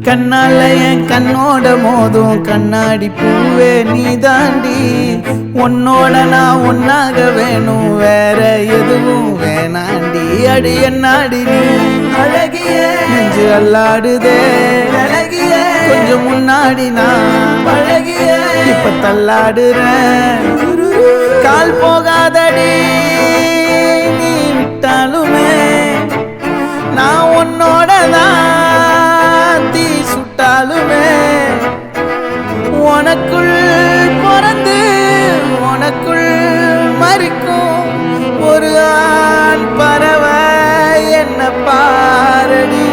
கண்ணால என் கண்ணோட மோதும் கண்ணாடி பூவே நீ தாண்டி. உன்னோட நான் ஒன்னாக வேணும், வேற எதுவும் வேணாண்டி. அடி என்னாடி நீ அழகிய நெஞ்சு அல்லாடுதே அழகிய. கொஞ்சம் முன்னாடி நான் அழகிய இப்ப தள்ளாடுறேன். கால் போகாதடி நீ விட்டாலுமே, நான் உன்னோட தான் தீ சுட்டாலுமே. உனக்குள் பிறந்து உனக்குள் மறிக்கும் ஒரு ஆண் பறவை என்ன பாரடி.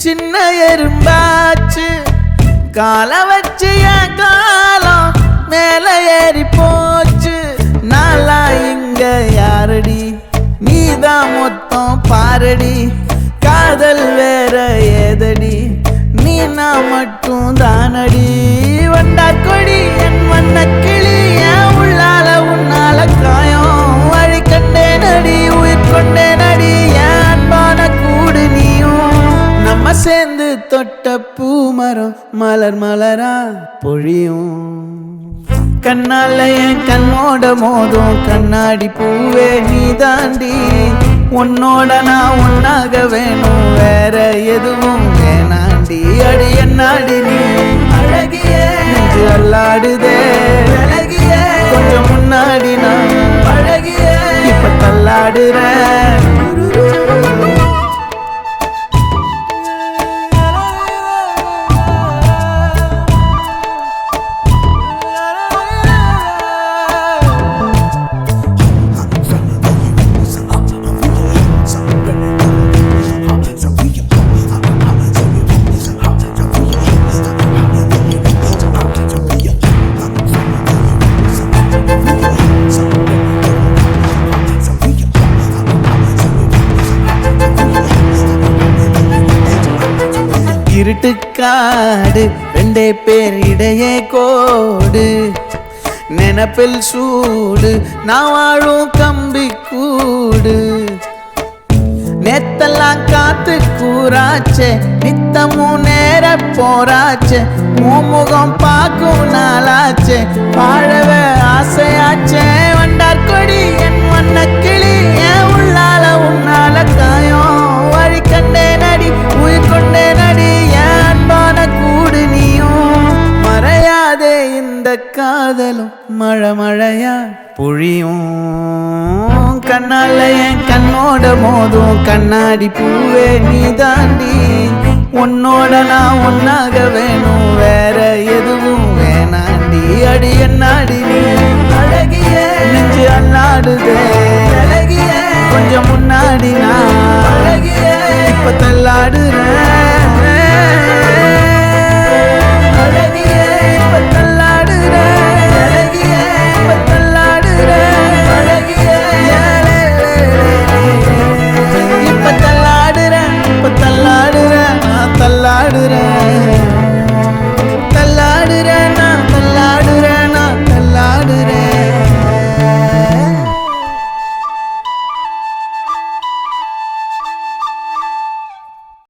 சின்ன எறும்பாச்சு கால வச்சு என் காலம் மேல ஏறி போச்சு. நாளா இங்க யாரடி நீதான் மொத்தம் பாரடி. காதல் வேற ஏதடி நீ நான் மட்டும் தானடி. வண்டா கொடி என் வண்ண கிளி என் உள்ளால உன்னால காயம் வழி கண்டே நடி உயிர் கொண்டே நடி. என் அன்பான கூடு நீயும் நம்ம சேர்ந்து தொட்ட பூமரம் மலர் மலரா பொழியும். கண்ணால என் கண்ணோட மோதும் கண்ணாடி பூவே நீ தாண்டி. உன்னோட நான் ஒன்னாக வேணும், வேற எதுவும் வேணாண்டி. அடி என்னாடி நீ அழகிய நெஞ்சு அல்லாடுதே அழகிய. கொஞ்சம் முன்னாடி நான் அழகிய இப்ப தள்ளாடுறேன். இருட்டுக்காடு ரெண்டே பேர் இடையே கோடு. நினப்பில் சூடு நான் வாழும் கம்பி கூடு. நேத்தெல்லாம் காத்து கூறாச்சே நித்தமும் நேர போராச்சே. முகம் பார்க்கும் நாளாச்சே வாழவே ஆசையாச்சே. வண்டார் கொடி என் வண்ண கிளி என் உள்ளால உன்னால காயம் வழி கண்டே நடி உயிர் கொண்டே நடி. என் அன்பான கூடு நீயும் மறையாதே இந்த காதலும் மழை மழையா பொழியும். கண்ணால என் கண்ணோட மோதும் கண்ணாடி பூவே நீ தாண்டி. உன்னோட நான் ஒன்னாக வேணும், வேற எதுவும் வேணாண்டி. அடி என்னாடி நீ அழகிய நெஞ்சு அல்லாடுதே